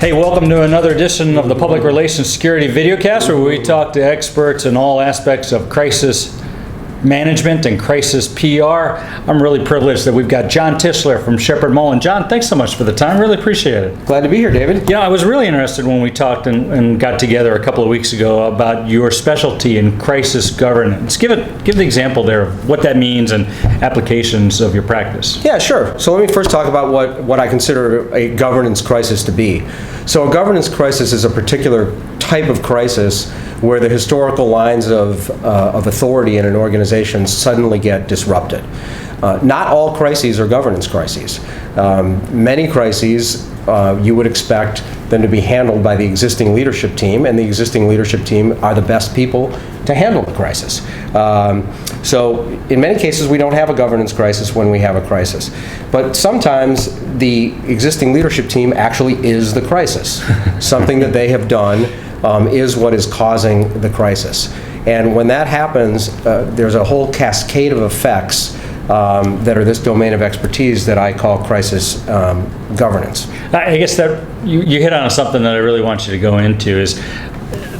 Hey, welcome to another edition of the Public Relations Security Videocast, where we talk to experts in all aspects of crisis management and crisis PR. I'm really privileged that we've got John Tishler from Sheppard Mullin. John, thanks so much for the time. Really appreciate it. Glad to be here, David. I was really interested when we talked and got together a couple of weeks ago about your specialty in crisis governance. Give the example there of what that means and applications of your practice. Yeah, sure. So let me first talk about what I consider a governance crisis to be. So a governance crisis is a particular type of crisis where the historical lines of authority in an organization suddenly get disrupted. Not all crises are governance crises. Many crises you would expect them to be handled by the existing leadership team, and the existing leadership team are the best people to handle the crisis. So in many cases we don't have a governance crisis when we have a crisis. But sometimes the existing leadership team actually is the crisis. Something that they have done is what is causing the crisis. And when that happens, there's a whole cascade of effects that are this domain of expertise that I call crisis governance. I guess that you hit on something that I really want you to go into is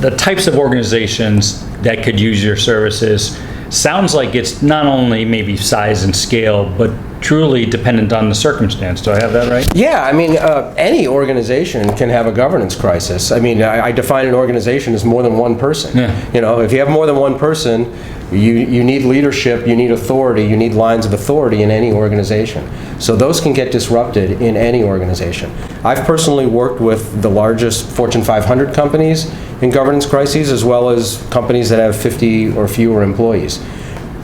the types of organizations that could use your services. Sounds like it's not only maybe size and scale, but truly dependent on the circumstance. Do I have that right? Yeah, I mean, any organization can have a governance crisis. I mean, I define an organization as more than one person. Yeah. You know, if you have more than one person, you need leadership, you need authority, you need lines of authority in any organization. So those can get disrupted in any organization. I've personally worked with the largest Fortune 500 companies in governance crises, as well as companies that have 50 or fewer employees.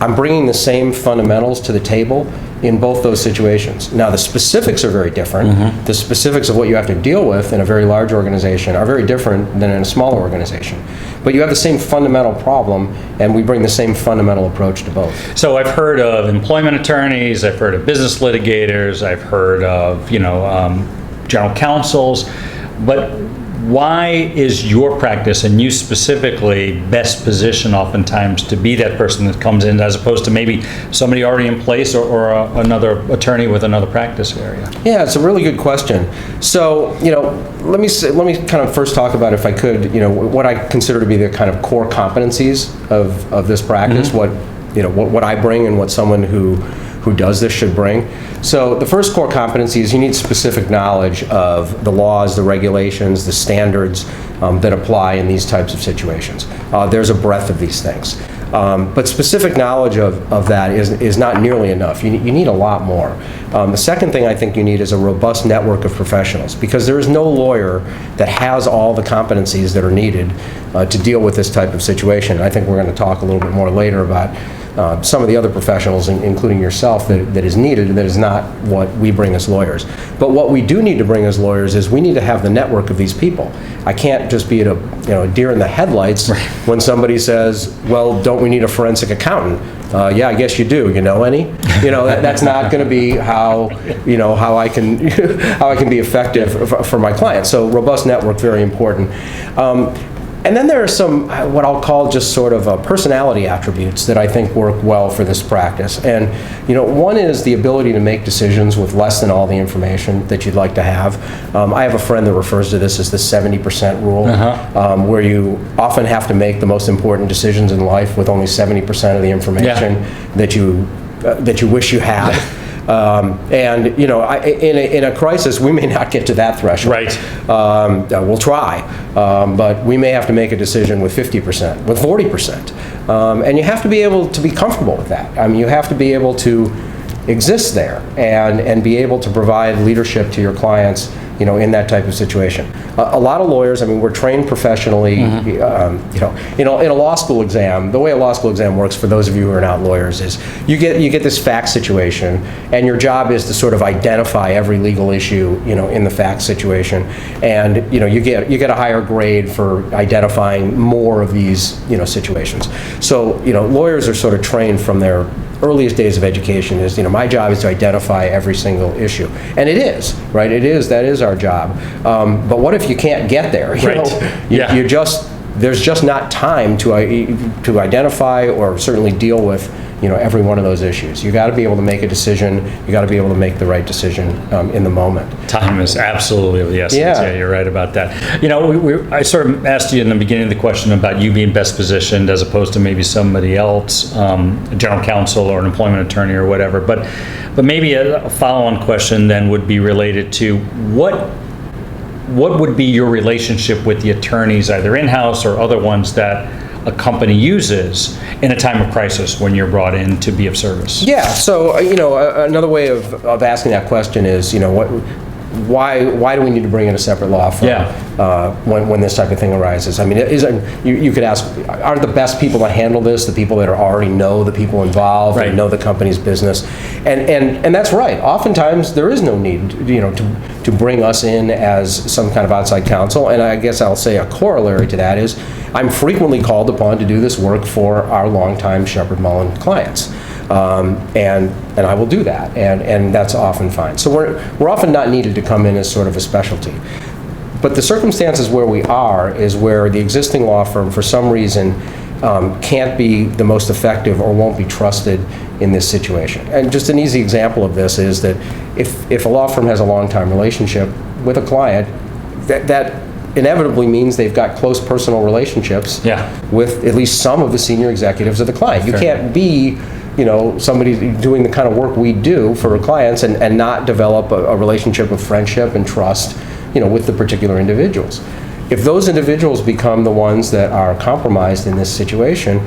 I'm bringing the same fundamentals to the table in both those situations. Now, the specifics are very different. Mm-hmm. The specifics of what you have to deal with in a very large organization are very different than in a smaller organization. But you have the same fundamental problem, and we bring the same fundamental approach to both. So I've heard of employment attorneys, I've heard of business litigators, I've heard of, general counsels, but why is your practice, and you specifically, best positioned oftentimes to be that person that comes in, as opposed to maybe somebody already in place or another attorney with another practice area? Yeah, it's a really good question. So, let me kind of first talk about, if I could, what I consider to be the kind of core competencies of this practice. Mm-hmm. What I bring and what someone who does this should bring. So the first core competency is you need specific knowledge of the laws, the regulations, the standards that apply in these types of situations. There's a breadth of these things. But specific knowledge of that is not nearly enough. You need a lot more. The second thing I think you need is a robust network of professionals, because there is no lawyer that has all the competencies that are needed to deal with this type of situation. I think we're going to talk a little bit more later about some of the other professionals, including yourself, that is needed, and that is not what we bring as lawyers. But what we do need to bring as lawyers is we need to have the network of these people. I can't just be a deer in the headlights when somebody says, well, don't we need a forensic accountant? Yeah, I guess you do. You know any? That's not going to be how I can be effective for my clients. So robust network, very important. And then there are some, what I'll call just sort of personality attributes that I think work well for this practice. And, one is the ability to make decisions with less than all the information that you'd like to have. I have a friend that refers to this as the 70% rule, where you often have to make the most important decisions in life with only 70% of the information that you wish you had. In a crisis, we may not get to that threshold. Right. We'll try, but we may have to make a decision with 50%, with 40%. And you have to be able to be comfortable with that. I mean, you have to be able to exist there and be able to provide leadership to your clients, in that type of situation. A lot of lawyers, we're trained professionally, mm-hmm. In a law school exam. The way a law school exam works, for those of you who are not lawyers, is you get this fact situation, and your job is to sort of identify every legal issue, in the fact situation, and you get a higher grade for identifying more of these, situations. So, lawyers are sort of trained from their earliest days of education is, my job is to identify every single issue. And it is, right? That is our job. But what if you can't get there? You just there's just not time to identify or certainly deal with, every one of those issues. You got to be able to make a decision. You got to be able to make the right decision in the moment. Time is absolutely of the essence. Yeah, you're right about that. I sort of asked you in the beginning of the question about you being best positioned as opposed to maybe somebody else, a general counsel or an employment attorney or whatever. But maybe a follow-on question then would be related to what would be your relationship with the attorneys, either in-house or other ones that a company uses in a time of crisis when you're brought in to be of service? Yeah, so, another way of asking that question is, why do we need to bring in a separate law firm when this type of thing arises? I mean, you could ask, aren't the best people to handle this the people that already know the people involved and know the company's business? And that's right. Oftentimes there is no need, to bring us in as some kind of outside counsel. And I guess I'll say a corollary to that is I'm frequently called upon to do this work for our longtime Sheppard Mullin clients. And I will do that, and that's often fine. So we're often not needed to come in as sort of a specialty. But the circumstances where we are is where the existing law firm, for some reason, can't be the most effective or won't be trusted in this situation. And just an easy example of this is that if a law firm has a long-time relationship with a client, that inevitably means they've got close personal relationships with at least some of the senior executives of the client. You can't be somebody doing the kind of work we do for our clients and not develop a relationship of friendship and trust, with the particular individuals. If those individuals become the ones that are compromised in this situation,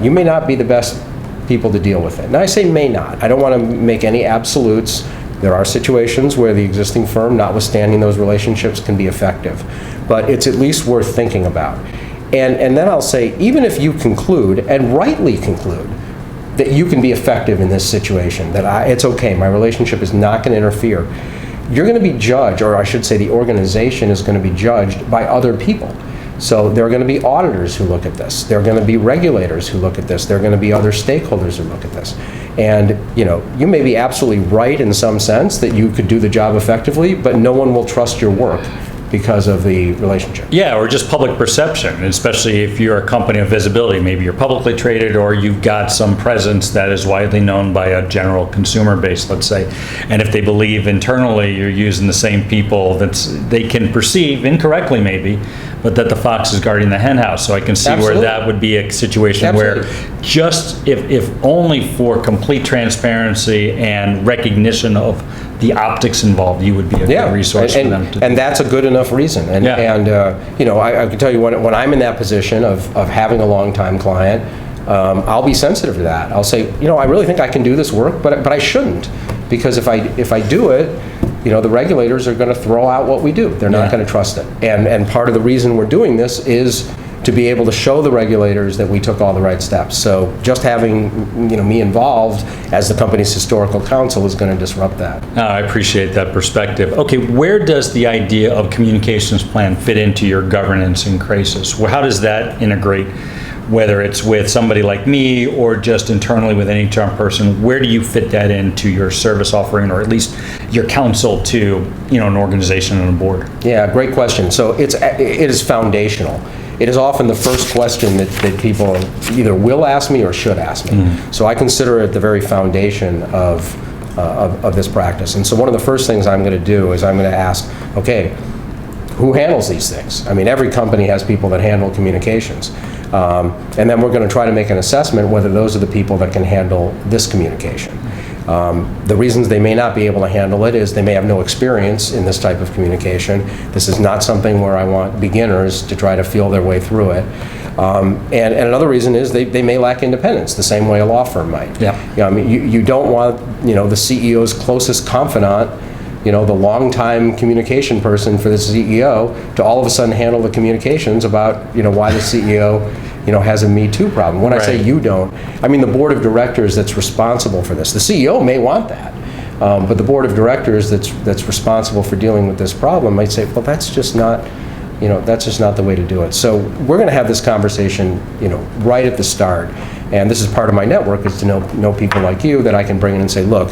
you may not be the best people to deal with it. And I say may not. I don't want to make any absolutes. There are situations where the existing firm, notwithstanding those relationships, can be effective. But it's at least worth thinking about. And then I'll say, even if you conclude, and rightly conclude, that you can be effective in this situation, that it's okay, my relationship is not going to interfere, you're going to be judged, or I should say the organization is going to be judged by other people. So there are going to be auditors who look at this. There are going to be regulators who look at this. There are going to be other stakeholders who look at this. And you may be absolutely right in some sense that you could do the job effectively, but no one will trust your work because of the relationship. Yeah, or just public perception, especially if you're a company of visibility. Maybe you're publicly traded or you've got some presence that is widely known by a general consumer base, let's say. And if they believe internally you're using the same people that they can perceive, incorrectly maybe, but that the fox is guarding the hen house. So I can see where that would be a situation where just if only for complete transparency and recognition of the optics involved, you would be a good resource for them. And that's a good enough reason. And I can tell you when I'm in that position of having a long-time client, I'll be sensitive to that. I'll say, I really think I can do this work, but I shouldn't, because if I do it, the regulators are going to throw out what we do. They're not going to trust it. And part of the reason we're doing this is to be able to show the regulators that we took all the right steps. So just having me involved as the company's historical counsel is going to disrupt that. I appreciate that perspective. Okay, where does the idea of communications plan fit into your governance in crisis? How does that integrate, whether it's with somebody like me or just internally with an HR person? Where do you fit that into your service offering, or at least your counsel to an organization and a board? Yeah, great question. So it is foundational. It is often the first question that people either will ask me or should ask me. Mm-hmm. So I consider it the very foundation of this practice. And so one of the first things I'm going to do is I'm going to ask, okay, who handles these things? I mean, every company has people that handle communications. And then we're going to try to make an assessment whether those are the people that can handle this communication. The reasons they may not be able to handle it is they may have no experience in this type of communication. This is not something where I want beginners to try to feel their way through it. And another reason is they may lack independence, the same way a law firm might. I mean, you don't want the CEO's closest confidant, the longtime communication person for the CEO, to all of a sudden handle the communications about why the CEO has a Me Too problem. When I say you don't, I mean the board of directors that's responsible for this. The CEO may want that, but the board of directors that's responsible for dealing with this problem might say, well, that's just not the way to do it. So we're going to have this conversation, right at the start. And this is part of my network, is to know people like you that I can bring in and say, look,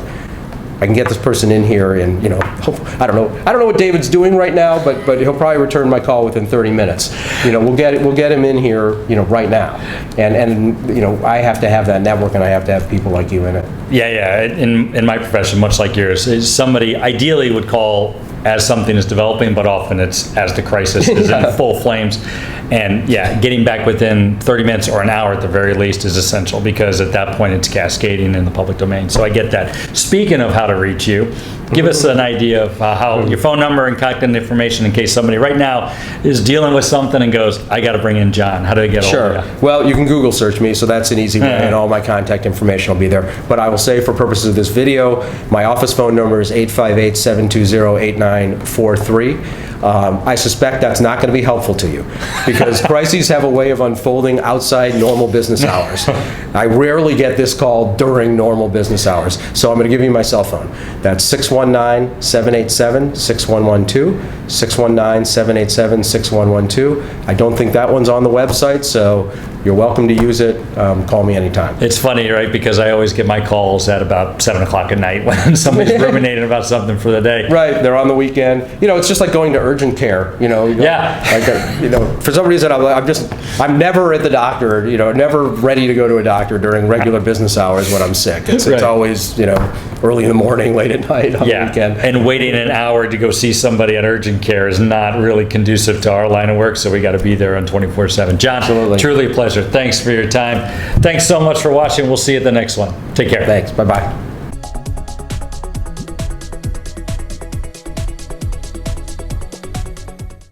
I can get this person in here and, you know, I don't know what David's doing right now, but he'll probably return my call within 30 minutes. You know, we'll get him in here, you know, right now. And you know, I have to have that network, and I have to have people like you in it. Yeah. In my profession, much like yours, is somebody ideally would call as something is developing, but often it's as the crisis is in full flames. And yeah, getting back within 30 minutes or an hour at the very least is essential, because at that point it's cascading in the public domain. So I get that. Speaking of how to reach you, give us an idea of how your phone number and contact information in case somebody right now is dealing with something and goes, I got to bring in John. How do I get a hold of you? Well, you can Google search me, so that's an easy way, and all my contact information will be there. But I will say, for purposes of this video, my office phone number is 858-720-8943. I suspect that's not going to be helpful to you, because crises have a way of unfolding outside normal business hours. I rarely get this call during normal business hours, so I'm going to give you my cell phone. That's 619-787-6112, 619-787-6112. I don't think that one's on the website, so you're welcome to use it. Call me anytime. It's funny, right? Because I always get my calls at about 7 o'clock at night when somebody's ruminating about something for the day. Right, they're on the weekend. You know, it's just like going to urgent care. You know, Yeah. Like, you know, for some reason, I'm never at the doctor. You know, never ready to go to a doctor during regular business hours when I'm sick. It's Right. always, you know, early in the morning, late at night on the weekend. And waiting an hour to go see somebody at urgent care is not really conducive to our line of work, so we got to be there on 24/7. John, Absolutely. truly a pleasure. Thanks for your time. Thanks so much for watching. We'll see you at the next one. Take care. Thanks. Bye-bye.